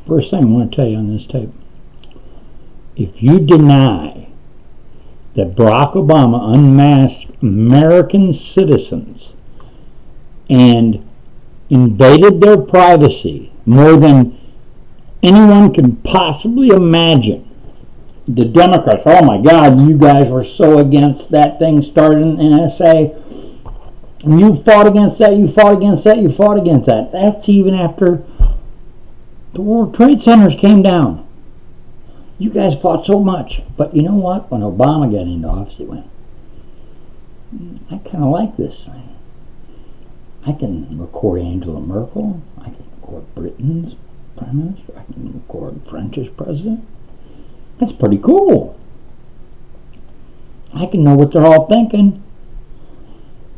First thing I want to tell you on this tape, if you deny that Barack Obama unmasked American citizens and invaded their privacy more than anyone can possibly imagine, the Democrats, oh my God, you guys were so against that thing started in NSA. And you fought against that, you fought against that, you fought against that. That's even after the World Trade Centers came down. You guys fought so much. But you know what? When Obama got into office, he went, I kind of like this thing. I can record Angela Merkel. I can record Britain's Prime Minister. I can record French's President. That's pretty cool. I can know what they're all thinking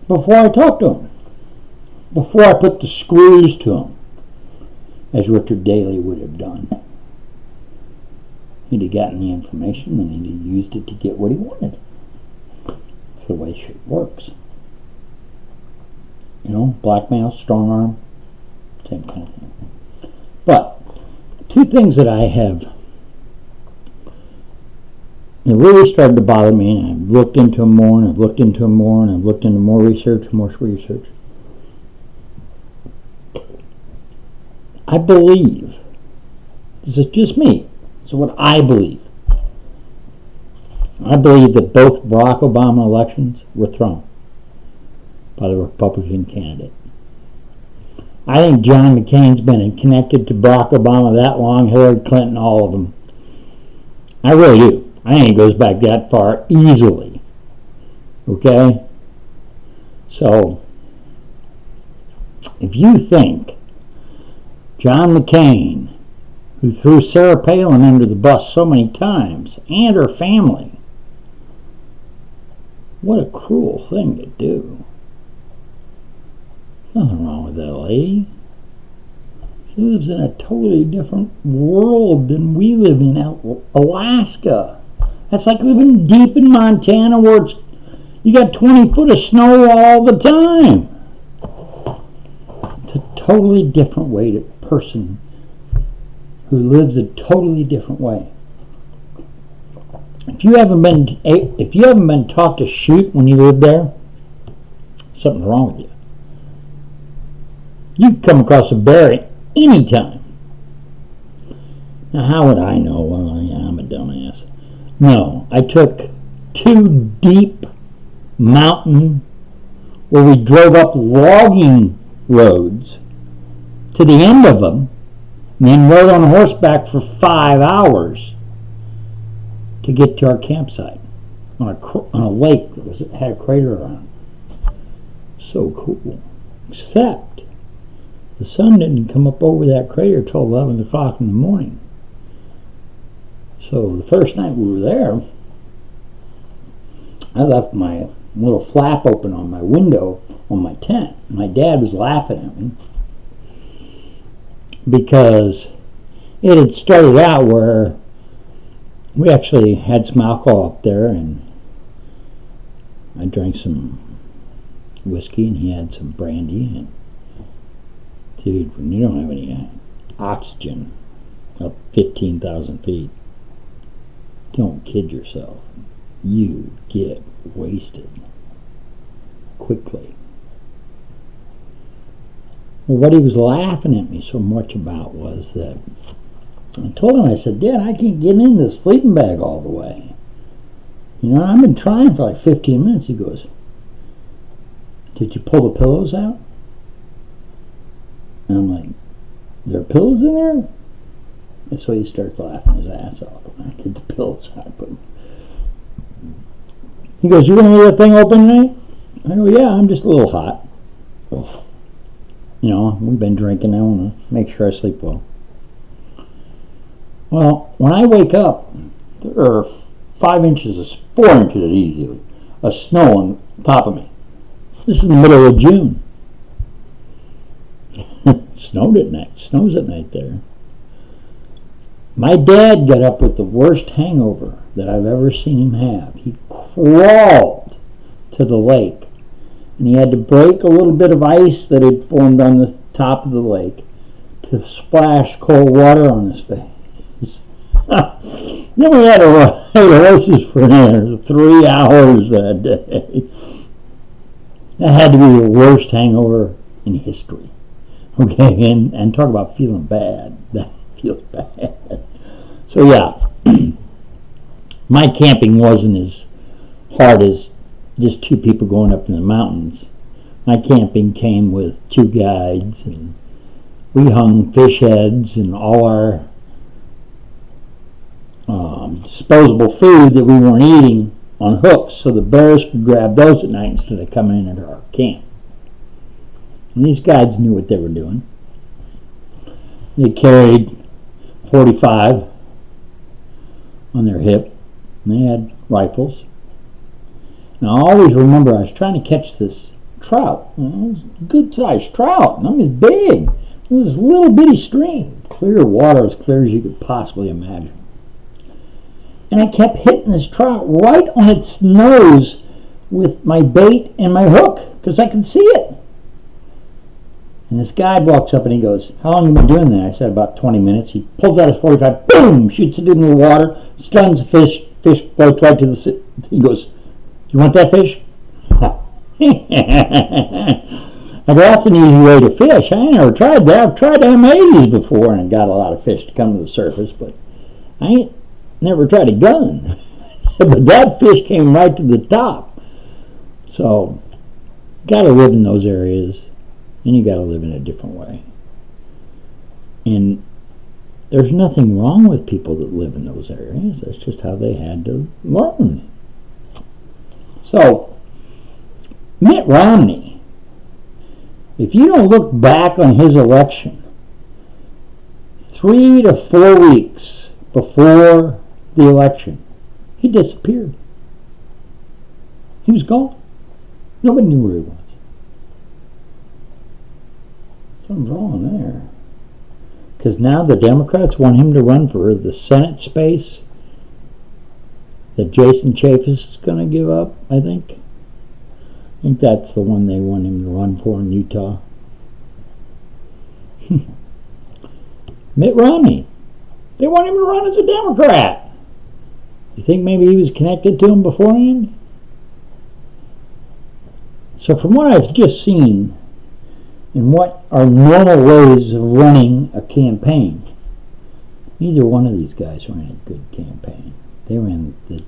before I talk to them. Before I put the screws to them, as Richard Daley would have done. He'd have gotten the information and he'd have used it to get what he wanted. That's the way shit works. You know, blackmail, strong arm, same kind of thing. But two things that I have that really started to bother me, and I've looked into them more, and I've looked into them more, and I've looked into more research. I believe, this is just me, this is what I believe. I believe that both Barack Obama elections were thrown by the Republican candidate. I think John McCain's been connected to Barack Obama that long, Hillary Clinton, all of them. I really do. I think it goes back that far easily. Okay? So, if you think John McCain, who threw Sarah Palin under the bus so many times, and her family, what a cruel thing to do. There's nothing wrong with that lady. She lives in a totally different world than we live in Alaska. That's like living deep in Montana where you got 20 foot of snow all the time. It's a totally different way to person who lives a totally different way. If you haven't been taught to shoot when you live there, something's wrong with you. You can come across a bear anytime. Now, how would I know? Well, yeah, I'm a dumbass. No, I took 2 deep mountain where we drove up logging roads to the end of them and then rode on horseback for 5 hours to get to our campsite on a lake that had a crater around it. So cool. Except the sun didn't come up over that crater till 11 o'clock in the morning. So the first night we were there, I left my little flap open on my window on my tent. My dad was laughing at me because it had started out where we actually had some alcohol up there, and I drank some whiskey and he had some brandy. And dude, when you don't have any oxygen up 15,000 feet, don't kid yourself. You get wasted quickly. Well, what he was laughing at me so much about was that I told him, I said, Dad, I can't get in this sleeping bag all the way. You know, I've been trying for like 15 minutes. He goes, did you pull the pillows out? And I'm like, there are pillows in there? And so he starts laughing his ass off when I get the pillows out. But he goes, you going to leave that thing open tonight? I go, yeah, I'm just a little hot. You know, we've been drinking. I want to make sure I sleep well. Well, when I wake up, there are 4 inches easily of snow on top of me. This is the middle of June. Snows at night there. My dad got up with the worst hangover that I've ever seen him have. He crawled to the lake, and he had to break a little bit of ice that had formed on the top of the lake to splash cold water on his face. Then we had to ride horses for 3 hours that day. That had to be the worst hangover in history. Okay, and talk about feeling bad. That feels bad. So yeah, my camping wasn't as hard as just 2 people going up in the mountains. My camping came with 2 guides, and we hung fish heads and all our disposable food that we weren't eating on hooks so the bears could grab those at night instead of coming in at our camp. And these guides knew what they were doing. They carried 45 on their hip, and they had rifles. And I always remember I was trying to catch this trout. It was a good-sized trout. I mean, it's big. It was this little bitty stream. Clear water, as clear as you could possibly imagine. And I kept hitting this trout right on its nose with my bait and my hook because I could see it. And this guide walks up and he goes, "How long have you been doing that?" I said, "About 20 minutes. He pulls out his 45, boom, shoots it into the water, stuns the fish floats right to the... He goes, "You want that fish?" I go, "That's an easy way to fish. I ain't never tried that. I've tried M80s before and got a lot of fish to come to the surface, but I ain't never tried a gun." But that fish came right to the top. So, got to live in those areas, and you got to live in a different way. And there's nothing wrong with people that live in those areas. That's just how they had to learn. So, Mitt Romney, if you don't look back on his election, 3 to 4 weeks before the election, he disappeared. He was gone. Nobody knew where he was. Something's wrong there. Because now the Democrats want him to run for the Senate space that Jason Chaffetz is going to give up, I think. I think that's the one they want him to run for in Utah. Mitt Romney. They want him to run as a Democrat. You think maybe he was connected to him beforehand? So from what I've just seen, and what are normal ways of running a campaign, neither one of these guys ran a good campaign. They ran the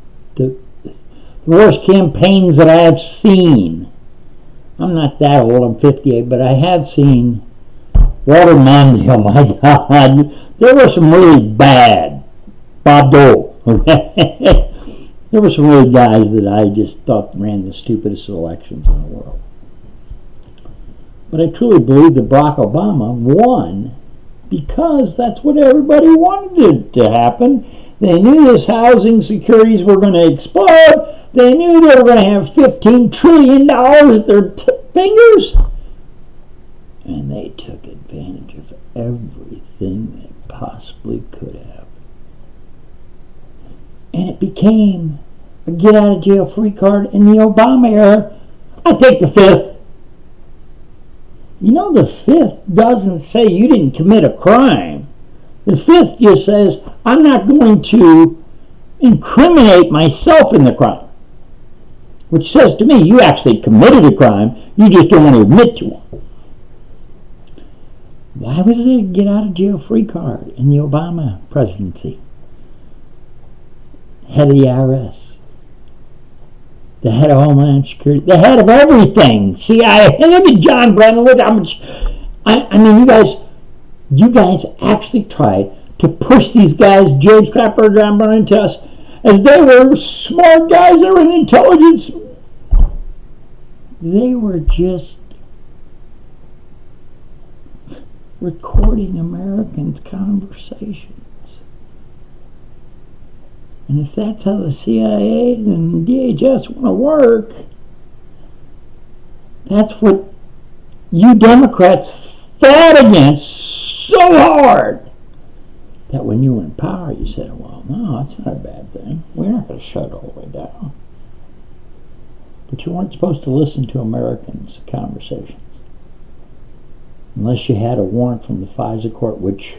worst campaigns that I have seen. I'm not that old, I'm 58, but I have seen Walter Mondale, my God. There were some really bad. Bob Dole. There were some really guys that I just thought ran the stupidest elections in the world. But I truly believe that Barack Obama won because that's what everybody wanted to happen. They knew this housing securities were going to explode. They knew they were going to have $15 trillion at their fingers. And they took advantage of everything they possibly could have. And it became a get-out-of-jail-free card in the Obama era. I take the 5th. You know, the 5th doesn't say you didn't commit a crime. The 5th just says, I'm not going to incriminate myself in the crime. Which says to me, you actually committed a crime, you just don't want to admit to one. Why was it a get-out-of-jail-free card in the Obama presidency? Head of the IRS. The head of Homeland Security. The head of everything. CIA. And look at John Brennan. Look how much... I mean, you guys actually tried to push these guys, James Clapper, John Brennan, to us, as they were smart guys, they were in intelligence. They were just recording Americans' conversations. And if that's how the CIA and DHS want to work, that's what you Democrats fought against so hard that when you were in power, you said, well, no, that's not a bad thing. We're not going to shut it all the way down. But you weren't supposed to listen to Americans' conversations. unless you had a warrant from the FISA court, which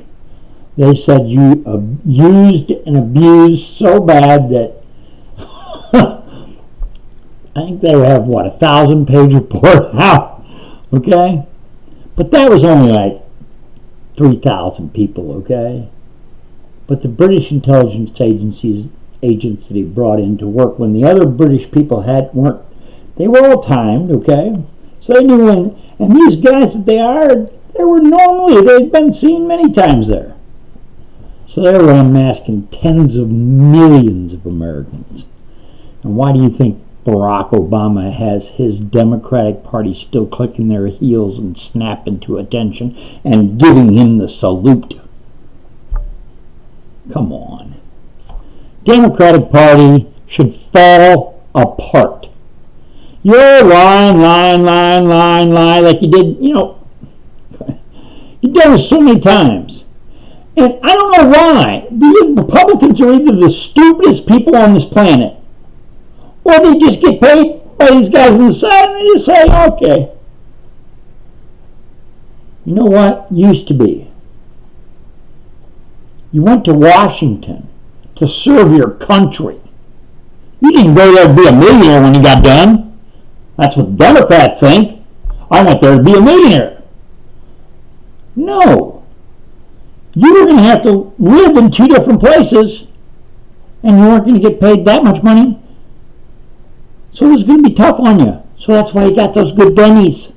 they said you used and abused so bad that I think they have, 1,000-page report out, okay? But that was only like 3,000 people, okay? But the British intelligence agents that he brought in to work when the other British people weren't, they were all timed, okay? So they knew when, and these guys that they hired, they'd been seen many times there. So they were unmasking tens of millions of Americans. And why do you think Barack Obama has his Democratic Party still clicking their heels and snapping to attention and giving him the salute? Come on. Democratic Party should fall apart. You're lying like you did, you've done it so many times. And I don't know why. The Republicans are either the stupidest people on this planet, or they just get paid by these guys on the side and they just say, okay. You know what used to be? You went to Washington to serve your country. You didn't go there to be a millionaire when you got done. That's what the Democrats think. I went there to be a millionaire. No. You were going to have to live in two different places, and you weren't going to get paid that much money. So it was going to be tough on you. So that's why you got those good bennies.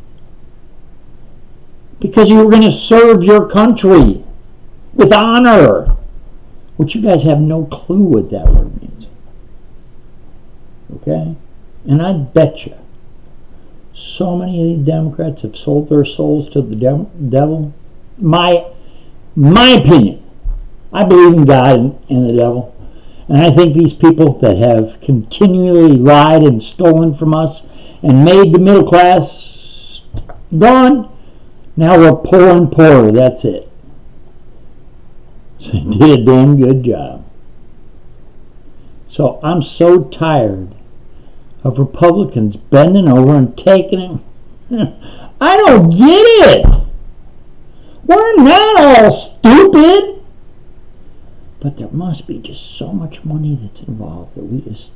Because you were going to serve your country with honor. Which you guys have no clue what that word means. Okay? And I bet you so many of these Democrats have sold their souls to the devil. My opinion. I believe in God and the devil. And I think these people that have continually lied and stolen from us and made the middle class gone, now we're poor and poorer. That's it. So they did a damn good job. So I'm so tired of Republicans bending over and taking it. I don't get it. We're not all stupid. But there must be just so much money that's involved that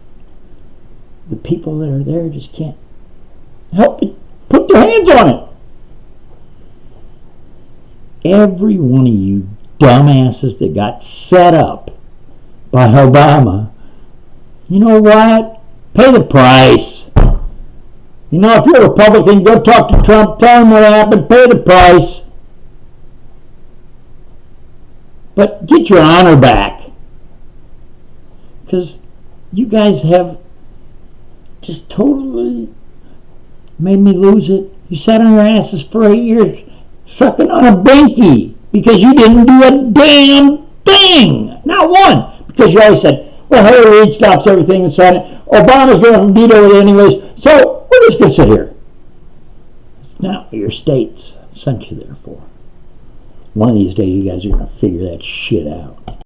the people that are there just can't help it, put their hands on it. Every one of you dumbasses that got set up by Obama, you know what? Pay the price. If you're a Republican, go talk to Trump, tell him what happened, pay the price. But get your honor back. Because you guys have just totally made me lose it. You sat on your asses for 8 years sucking on a binky because you didn't do a damn thing. Not one. Because you always said, well, Hillary Reid stops everything and sign it. Obama's going to veto it anyways. So we're just going to sit here. It's not what your states sent you there for. One of these days, you guys are going to figure that shit out.